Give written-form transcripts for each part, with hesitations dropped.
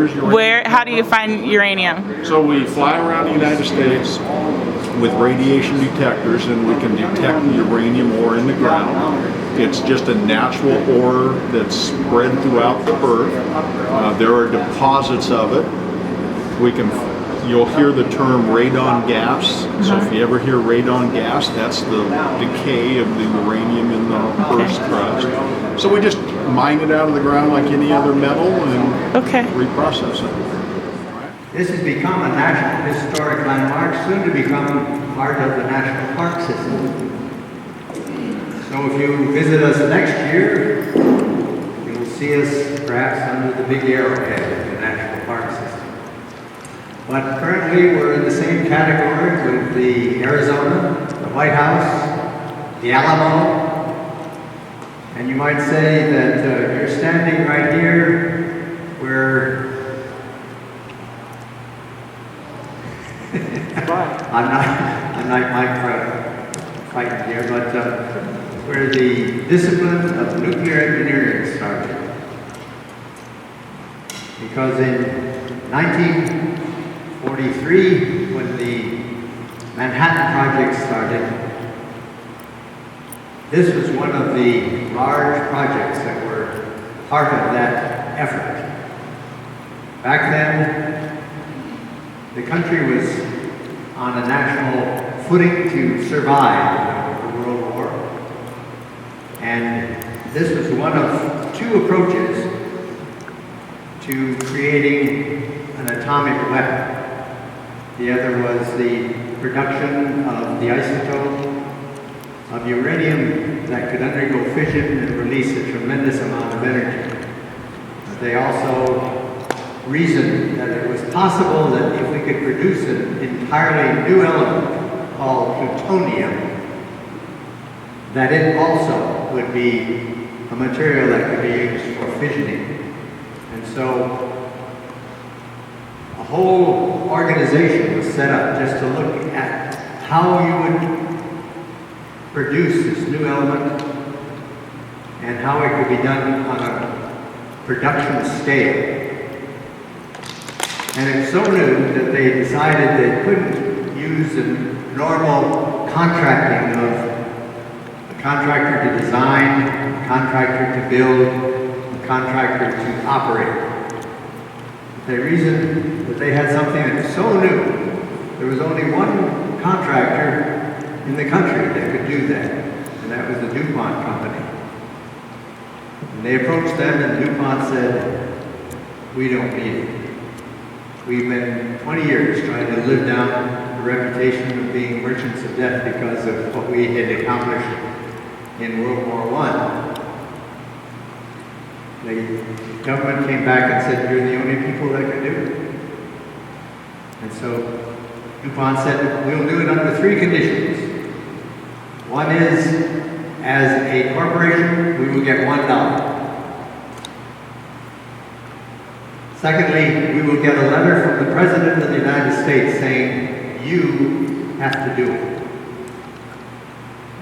Where's uranium? Where? How do you find uranium? So we fly around the United States with radiation detectors, and we can detect the uranium ore in the ground. It's just a natural ore that's spread throughout the earth. There are deposits of it. You'll hear the term radon gas. So if you ever hear radon gas, that's the decay of the uranium in the Earth's crust. So we just mine it out of the ground like any other metal and reprocess it. This has become a national historic landmark, soon to become part of the national park system. So if you visit us next year, you will see us perhaps under the big arrowhead of the national park system. But currently we're in the same category with the Arizona, the White House, the Alamo, and you might say that you're standing right here where I'm not fighting here, but where the discipline of nuclear engineering started. Because in 1943, when the Manhattan Project started, this was one of the large projects that were part of that effort. Back then, the country was on a national footing to survive the World War. And this was one of two approaches to creating an atomic weapon. The other was the production of the isotope of uranium that could undergo fission and release a tremendous amount of energy. But they also reasoned that it was possible that if we could produce an entirely new element called plutonium, that it also would be a material that could be used for fissioning. And so a whole organization was set up just to look at how you would produce this new element and how it could be done on a production scale. And it's so new that they decided they couldn't use the normal contracting of a contractor to design, a contractor to build, a contractor to operate. They reasoned that they had something that was so new, there was only one contractor in the country that could do that, and that was the DuPont company. And they approached them, and DuPont said, "We don't need it. We've been 20 years trying to live down the reputation of being merchants of death because of what we had accomplished in World War I. The government came back and said, "You're the only people that can do it." And so DuPont said, "We'll do it under three conditions. One is, as a corporation, we will get $1. Secondly, we will get a letter from the President of the United States saying, you have to do it."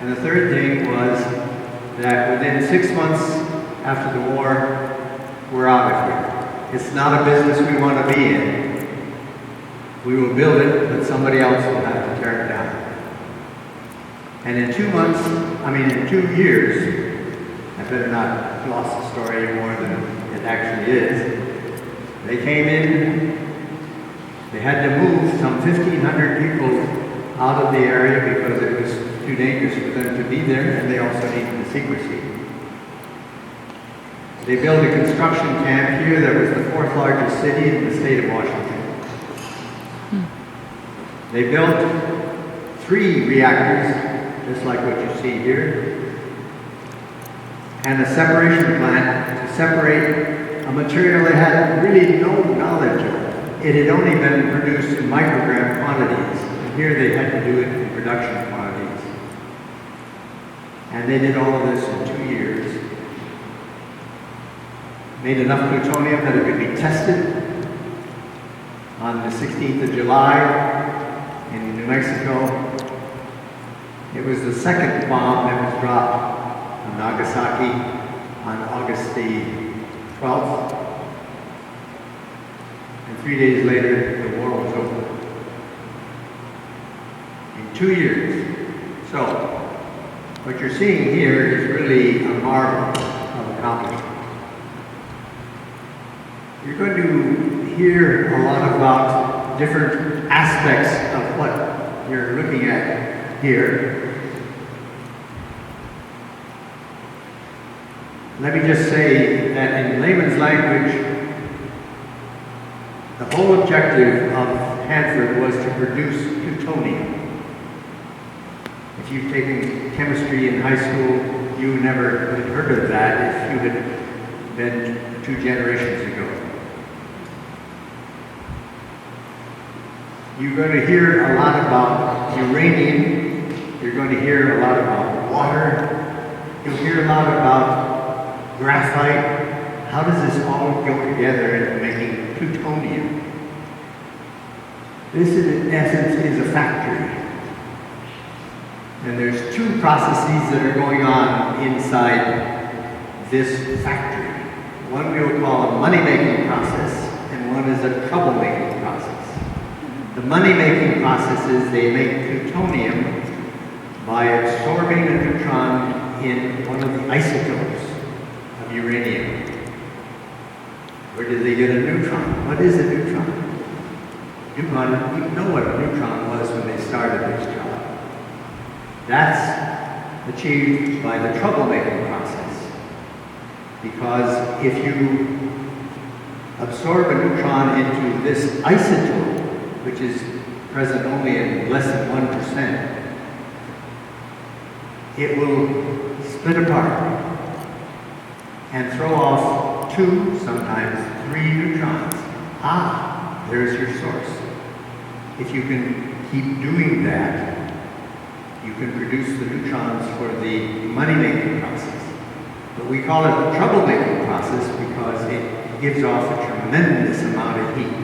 And the third thing was that within 6 months after the war, we're out of here. It's not a business we want to be in. We will build it, but somebody else will have to tear it down. And in 2 years, I better not gloss the story any more than it actually is. They came in, they had to move some 1,500 people out of the area because it was too dangerous for them to be there, and they also needed the secrecy. They built a construction camp here that was the 4th largest city in the state of Washington. They built 3 reactors, just like what you see here, and a separation plant to separate a material they had really no knowledge of. It had only been produced in microgram quantities, and here they had to do it in production quantities. And they did all of this in 2 years. Made enough plutonium that it could be tested on the 16th of July in New Mexico. It was the second bomb that was dropped on Nagasaki on August the 12th. And 3 days later, the war was over. In 2 years. So, what you're seeing here is really a marvel of accomplishment. You're going to hear a lot about different aspects of what you're looking at here. Let me just say that in layman's language, the whole objective of Hanford was to produce plutonium. If you've taken chemistry in high school, you never had heard of that if you had been 2 generations ago. You're going to hear a lot about uranium. You're going to hear a lot about water. You'll hear a lot about graphite. How does this all go together into making plutonium? This, in essence, is a factory. And there's 2 processes that are going on inside this factory. One we'll call a money-making process, and one is a trouble-making process. The money-making process is they make plutonium by absorbing a neutron in one of the isotopes of uranium. Where did they get a neutron? What is a neutron? You know what a neutron was when they started this job. That's achieved by the trouble-making process. Because if you absorb a neutron into this isotope, which is present only in less than 1%, it will split apart and throw off 2, sometimes 3 neutrons. Ah, there's your source. If you can keep doing that, you can produce the neutrons for the money-making process. But we call it the trouble-making process because it gives off a tremendous amount of heat.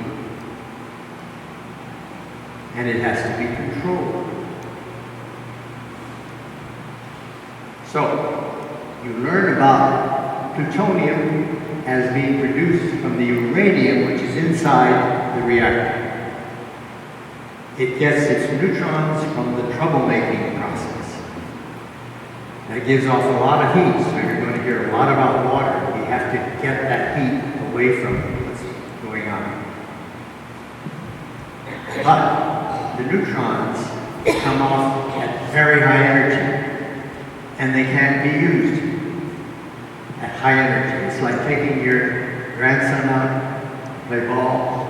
And it has to be controlled. So, you learn about plutonium as being produced from the uranium, which is inside the reactor. It gets its neutrons from the trouble-making process. That gives off a lot of heat, so you're going to hear a lot about water. We have to get that heat away from what's going on. But the neutrons come off at very high energy, and they can't be used at high energy. It's like taking your grandson out to play ball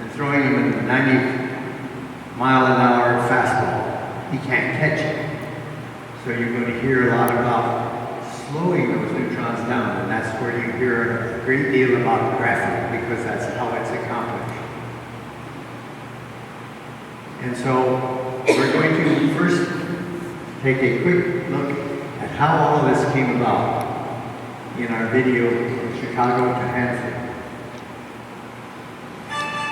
and throwing him in a 90-mile-an-hour fastball. He can't catch it. So you're going to hear a lot about slowing those neutrons down, and that's where you hear a great deal about graphite, because that's how it's accomplished. And so we're going to first take a quick look at how all of this came about in our video from Chicago to Hanford.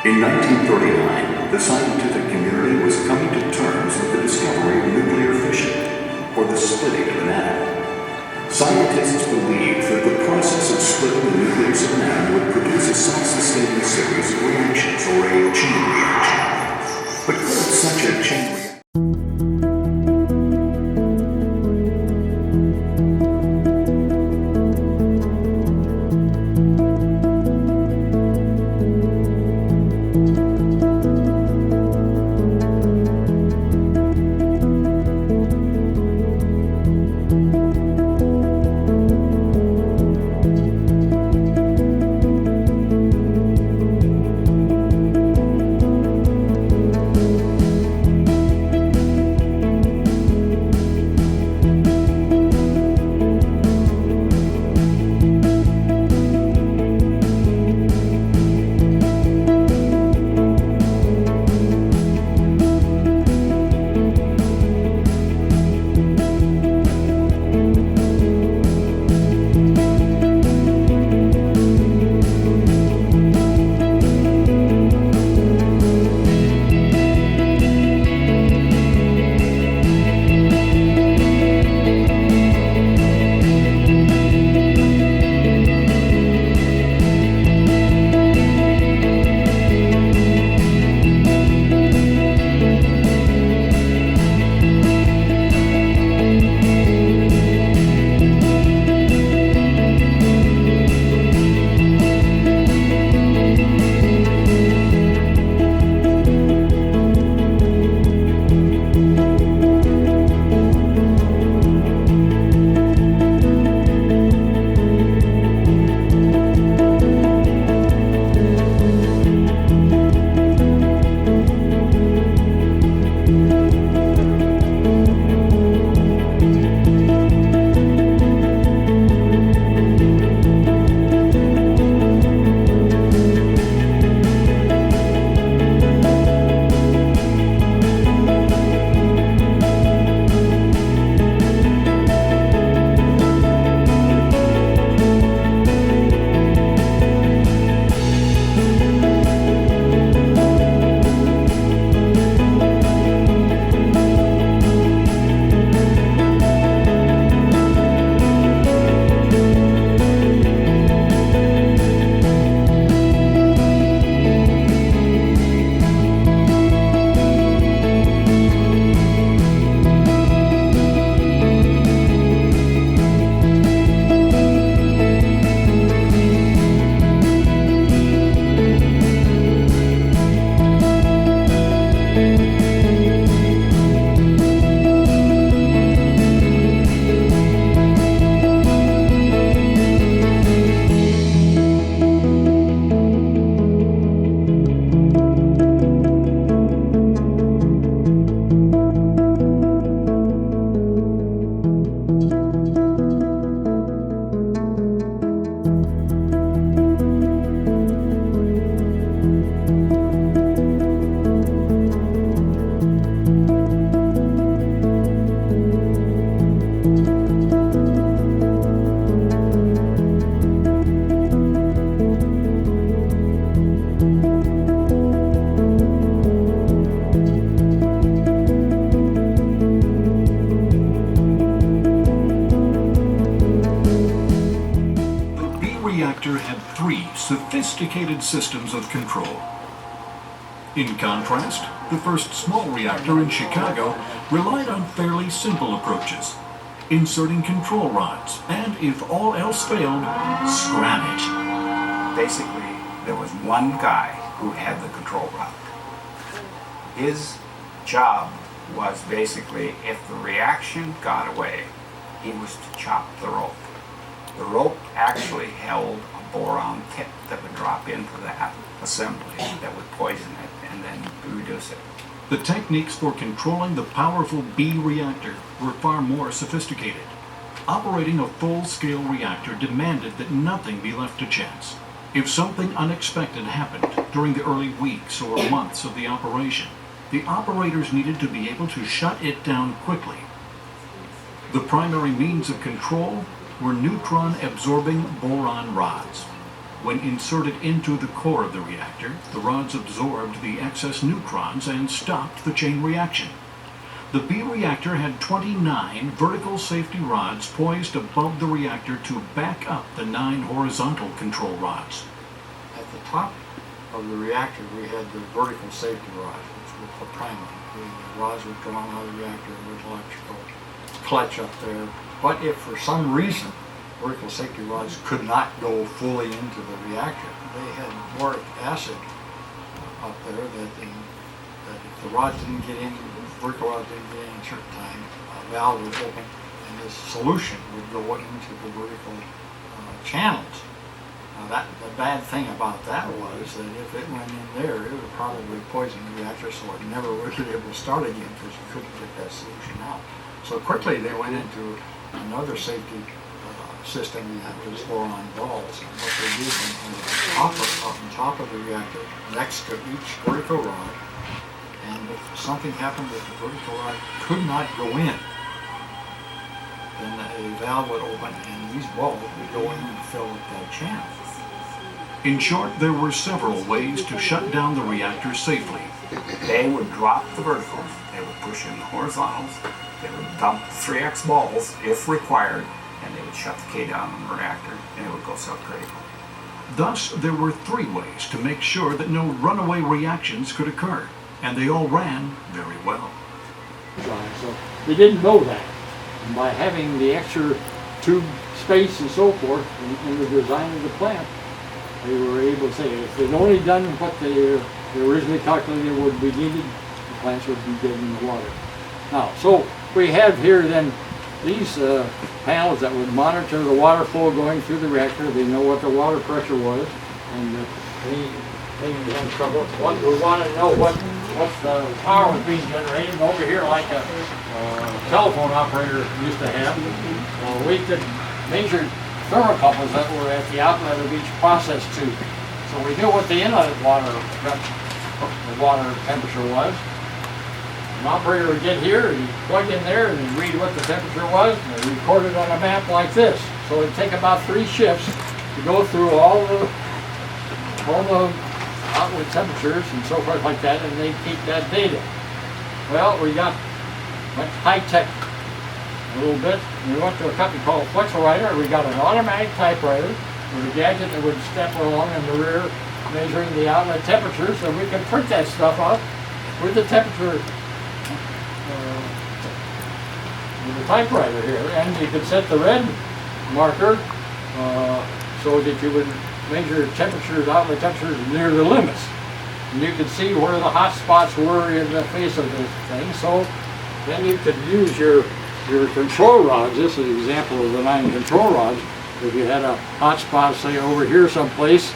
In 1939, the scientific community was coming to terms with the discovery of nuclear fission, or the splitting of an atom. Scientists believed that the process of splitting the nucleus of an atom would produce a self-sustaining series of reactions, or a chain reaction. But could such a chain reaction B-Reactor had 3 sophisticated systems of control. In contrast, the first small reactor in Chicago relied on fairly simple approaches, inserting control rods, and if all else failed, scrappage. Basically, there was one guy who had the control rod. His job was basically, if the reaction got away, he was to chop the rope. The rope actually held a boron tip that would drop into that assembly that would poison it and then reduce it. The techniques for controlling the powerful B-reactor were far more sophisticated. Operating a full-scale reactor demanded that nothing be left to chance. If something unexpected happened during the early weeks or months of the operation, the operators needed to be able to shut it down quickly. The primary means of control were neutron-absorbing boron rods. When inserted into the core of the reactor, the rods absorbed the excess neutrons and stopped the chain reaction. The B-reactor had 29 vertical safety rods poised above the reactor to back up the 9 horizontal control rods. At the top of the reactor, we had the vertical safety rods, which were the primary. The rods were drawn out of the reactor with electrical clutch up there. But if for some reason vertical safety rods could not go fully into the reactor, they had boric acid up there that if the rods didn't get in, vertical rods didn't get in a certain time, a valve would open and this solution would go into the vertical channels. Now the bad thing about that was that if it went in there, it would probably poison the reactor, so it never would be able to start again because you couldn't get that solution out. So quickly they went into another safety system that was boron balls. And what they did on top of the reactor, next to each vertical rod, and if something happened that the vertical rod could not go in, then a valve would open and these balls would go in and fill up that channel. In short, there were several ways to shut down the reactor safely. They would drop the verticals, they would push in the horizontals, they would dump 3x balls if required, and they would shut the K down on the reactor, and it would go subcritical. Thus, there were 3 ways to make sure that no runaway reactions could occur, and they all ran very well. So they didn't know that. And by having the extra tube space and so forth in the design of the plant, they were able to say if they'd only done what they originally calculated would be needed, the plants would be dead in the water. Now, so we have here then these panels that would monitor the water flow going through the reactor. They know what the water pressure was, and they had trouble. We want to know what the power was being generated over here, like a telephone operator used to have. We could measure thermocouples that were at the outlet of each process tube, so we knew what the inlet water temperature was. An operator would get here, and he'd plug in there, and he'd read what the temperature was, and they'd record it on a map like this. So it'd take about 3 shifts to go through all the outlet temperatures and so forth like that, and they'd keep that data. Well, we went high-tech a little bit. We went to a company called Flexowriter. We got an automatic typewriter with a gadget that would step along in the rear measuring the outlet temperature, so we could print that stuff out with the temperature with the typewriter here, and you could set the red marker so that you would measure temperatures, outlet temperatures near the limits. And you could see where the hot spots were in the face of the thing, so then you could use your control rods. This is an example of the 9 control rods. If you had a hot spot, say over here someplace,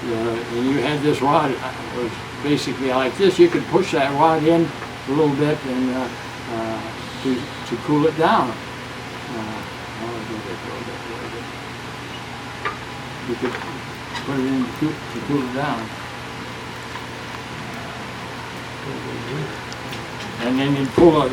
and you had this rod, it was basically like this. You could push that rod in a little bit and to cool it down. You could put it in to cool it down. And then you'd pull it,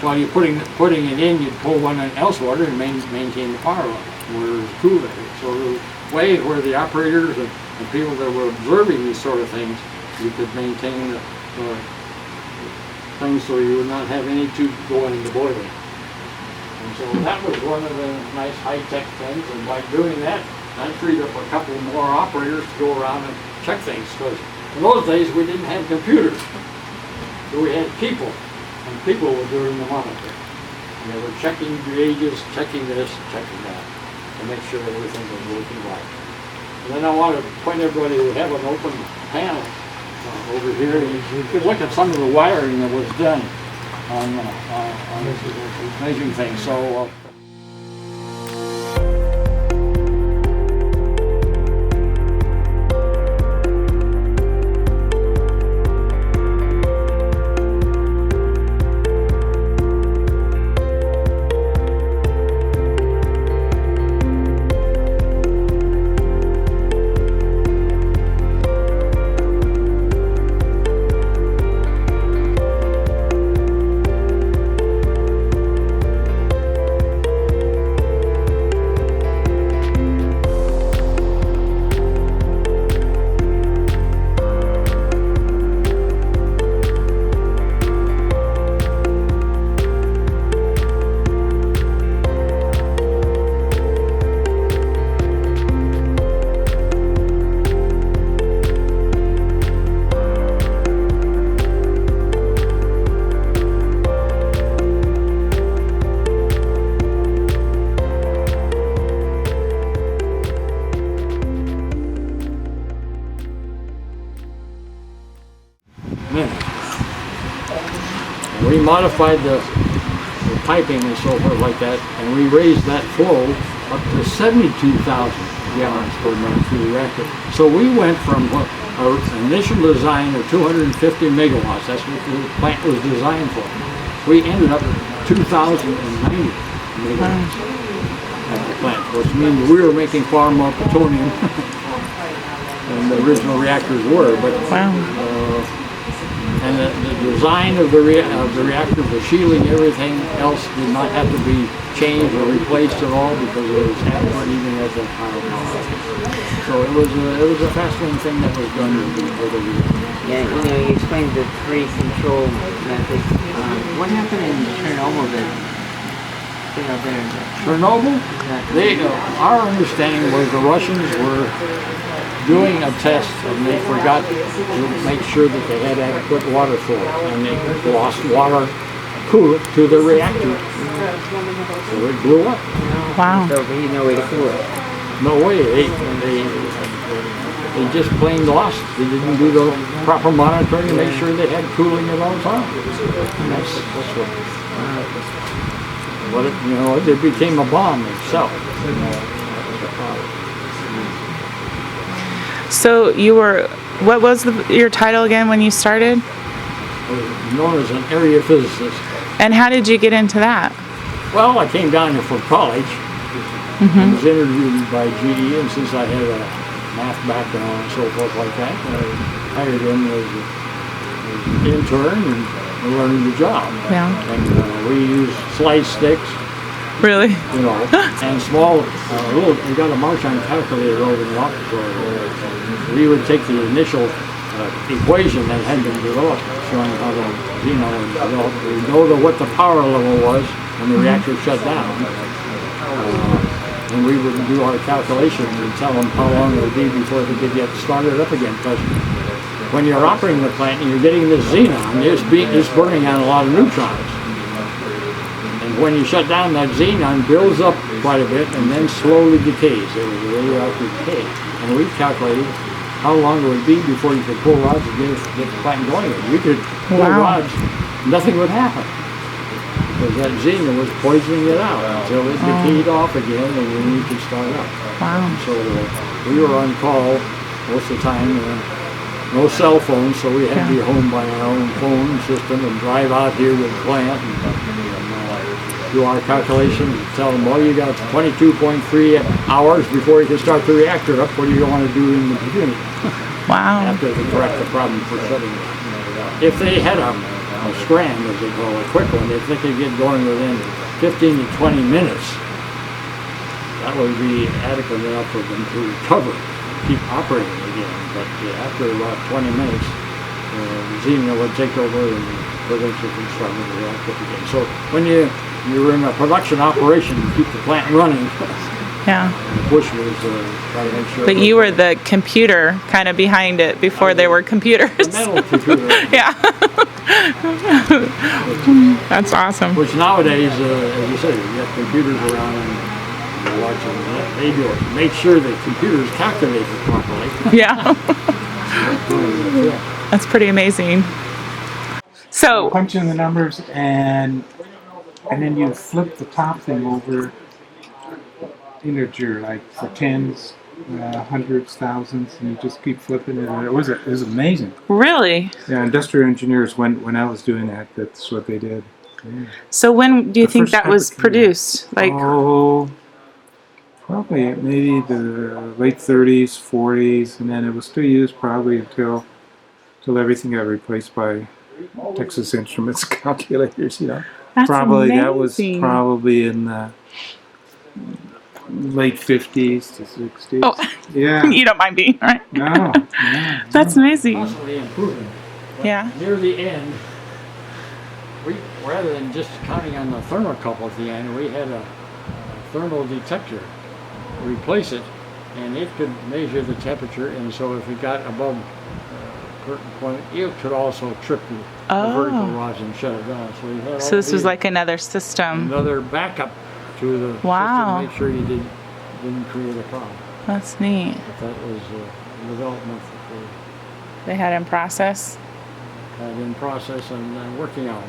while you're putting it in, you'd pull one else water and maintain the power level where it was cool. So there was ways where the operators and people that were observing these sort of things, you could maintain the things so you would not have any tube going in the boiler. And so that was one of the nice high-tech things, and by doing that, I freed up a couple more operators to go around and check things, because in those days we didn't have computers. So we had people, and people were doing the monitoring. And they were checking gauges, checking this, checking that, to make sure everything was working right. And then I want to point everybody, we have an open panel over here. You could look at some of the wiring that was done on measuring things. So. We modified the piping and so forth like that, and we raised that flow up to 72,000 gallons per minute through the reactor. So we went from our initial design of 250 megawatts, that's what the plant was designed for. We ended up at 2,090 megawatts at the plant, which means we were making far more plutonium than the original reactors were. But and the design of the reactor, the shielding, everything else did not have to be changed or replaced at all because it was adequate even as a higher power. So it was a fascinating thing that was done over the years. Yeah, you explained the three control methods. What happened in Chernobyl that out there? Chernobyl? Our understanding was the Russians were doing a test and they forgot to make sure that they had adequate water flow, and they lost water coolant to the reactor. So it blew up. Wow. So there ain't no way to cool it. No way. They just plain lost. They didn't do the proper monitoring to make sure they had cooling at all times. And that's what it became a bomb itself. So you were, what was your title again when you started? Known as an area physicist. And how did you get into that? Well, I came down here from college. I was interviewed by GE, and since I had a math background and so forth like that, I hired him as an intern and learned the job. Yeah. And we used slide sticks. Really? And small, we got a Marchand calculator over in the laboratory. We would take the initial equation that had been developed, showing how the xenon was developed. We know what the power level was when the reactor shut down. And we would do our calculations and tell them how long it would be before they could get started up again. Because when you're operating the plant and you're getting this xenon, it's burning out a lot of neutrons. And when you shut down, that xenon builds up quite a bit and then slowly decays. It was a radioactive decay. And we calculated how long it would be before you could pull rods and get the plant going. You could pull rods, nothing would happen. Because that xenon was poisoning it out until it decayed off again and then you could start up. Wow. So we were on call most of the time no cell phones, so we had to be home by our own phone system and drive out here to the plant and do our calculations and tell them, well, you got 22.3 hours before you can start the reactor up. What do you want to do in the beginning? Wow. After they correct the problem for shutting it. If they had a scram, as they call it, a quick one, if they could get going within 15 to 20 minutes, that would be adequate enough for them to recover, keep operating again. But after about 20 minutes, Xenia would take over and prevent you from starting the reactor again. So when you're in a production operation, you keep the plant running. Yeah. The push was try to make sure. But you were the computer kind of behind it before there were computers. The metal computer. Yeah. That's awesome. Which nowadays, as you say, you have computers around and you watch them. They do it. Make sure the computers calculate it properly. Yeah. That's pretty amazing. So, Punch in the numbers and then you flip the top thing over integer, like for tens, hundreds, thousands, and you just keep flipping it. And it was amazing. really? Yeah, industrial engineers, when I was doing that, that's what they did. Yeah. So when do you The think first that was type of produced? Like, Oh, probably maybe the late 30s, 40s, and then it was still used probably until everything got replaced by Texas Instruments calculators. that's Probably amazing. that was probably in the late 50s to 60s. Oh. Yeah. You don't mind being, right? No. That's amazing. Constantly improving. But Yeah. near the end, we rather than just counting on the thermocouple at the end, we had a thermal detector replace it, and it could measure the temperature, and so if it got above a certain point, it could also trip the vertical rods and shut it down. So, you had all So this was these- like another system. another backup to the Wow. system to make sure you didn't create a problem. That's neat. But that was a development that They had in process. they had in process and working on.